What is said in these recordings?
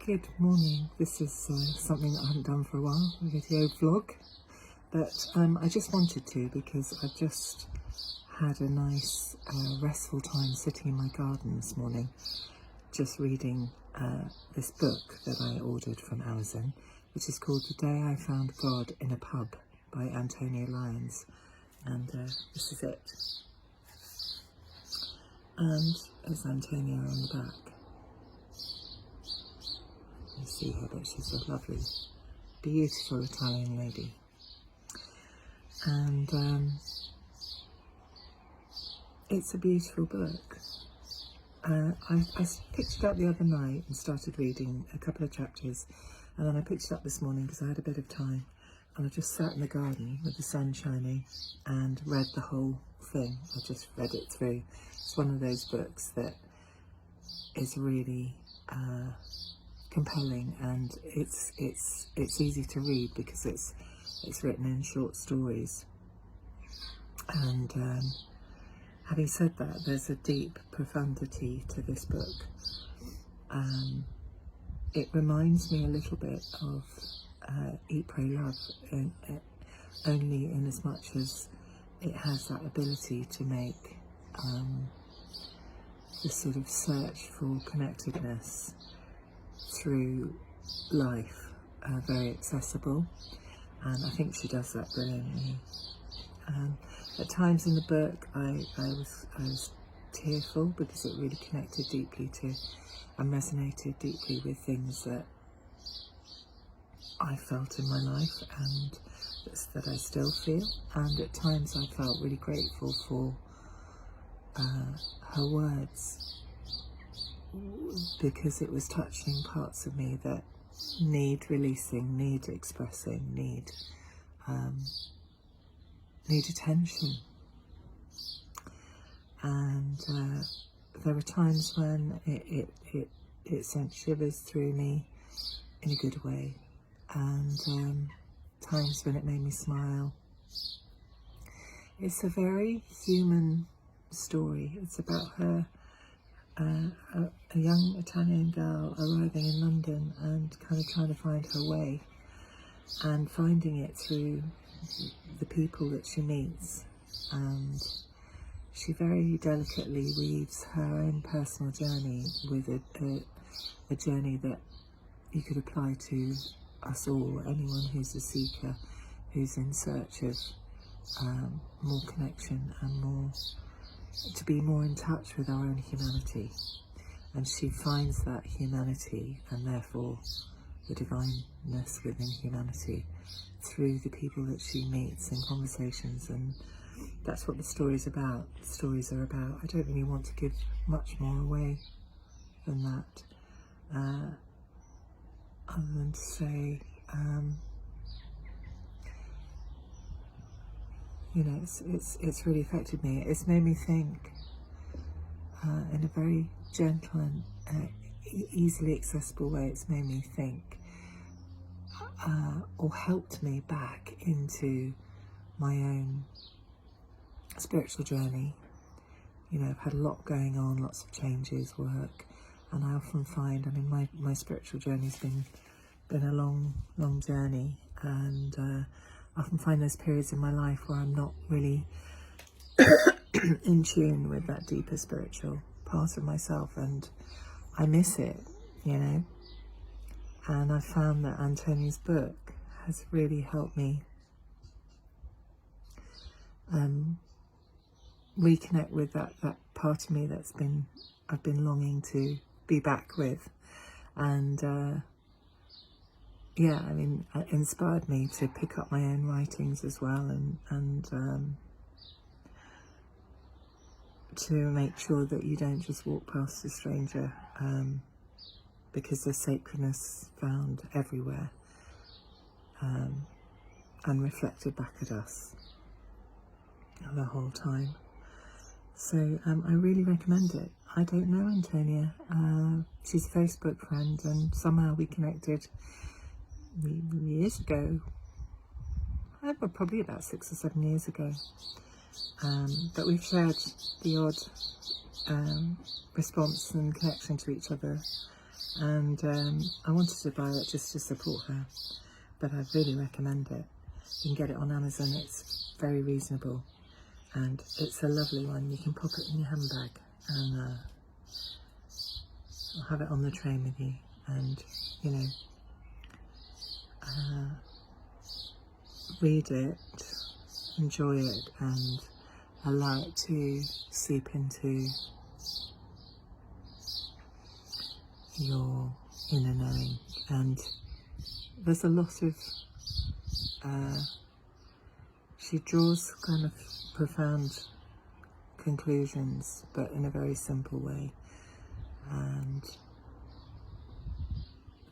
Good morning. This is something that I haven't done for a while, a video vlog, but I just wanted to because I've just had a nice restful time sitting in my garden this morning, just reading this book that I ordered from Amazon, which is called The Day I Found God in a Pub by Antonia Lyons, and this is it. And there's Antonia on the back. You see her, but she's a lovely, beautiful Italian lady. And it's a beautiful book. I picked it up the other night and started reading a couple of chapters, and then I picked it up this morning because I had a bit of time, and I just sat in the garden with the sun shining and read the whole thing. I just read it through. It's one of those books that is really compelling, and it's easy to read because it's written in short stories. And having said that, there's a deep profundity to this book. It reminds me a little bit of Eat, Pray, Love, only in as much as it has that ability to make the sort of search for connectedness through life very accessible, and I think she does that brilliantly. At times in the book I was tearful because it really connected deeply to and resonated deeply with things that I felt in my life and that I still feel, and at times I felt really grateful for her words, because it was touching parts of me that need releasing, need expressing, need attention. And there were times when it sent shivers through me in a good way, and times when it made me smile. It's a very human story. It's about her, a young Italian girl arriving in London and kind of trying to find her way, and finding it through the people that she meets. And she very delicately weaves her own personal journey with a journey that you could apply to us all, anyone who's a seeker, who's in search of more connection and to be more in touch with our own humanity. And she finds that humanity, and therefore the divineness within humanity, through the people that she meets in conversations. And that's what the story's about. The stories are about. I don't really want to give much more away than that, other than to say, you know, it's really affected me. It's made me think in a very gentle and easily accessible way. It's made me think, or helped me back into my own spiritual journey. You know, I've had a lot going on, lots of changes, work, and I often find, I mean, my spiritual journey's been a long journey, and I often find those periods in my life where I'm not really in tune with that deeper spiritual part of myself, and I miss it, you know. And I found that Antonia's book has really helped me reconnect with that part of me I've been longing to be back with. And yeah, I mean, it inspired me to pick up my own writings as well, and to make sure that you don't just walk past a stranger, because there's sacredness found everywhere, and reflected back at us the whole time. So I really recommend it. I don't know Antonia. She's a Facebook friend, and somehow we connected years ago, probably about 6 or 7 years ago, but we've shared the odd response and connection to each other and I wanted to buy it just to support her, but I really recommend it. You can get it on Amazon. It's very reasonable, and it's a lovely one. You can pop it in your handbag, and have it on the train with you, and you know, read it, enjoy it, and allow it to seep into your inner knowing. And there's a lot of she draws kind of profound conclusions, but in a very simple way, and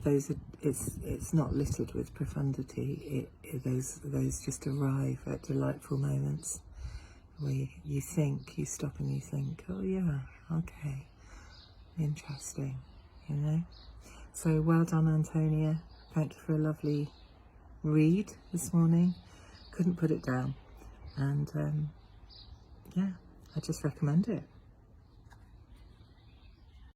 those are, it's not littered with profundity. Those just arrive at delightful moments where you think, you stop and you think, oh yeah, okay, interesting, you know. So well done, Antonia. Thank you for a lovely read this morning. Couldn't put it down, and yeah, I just recommend it.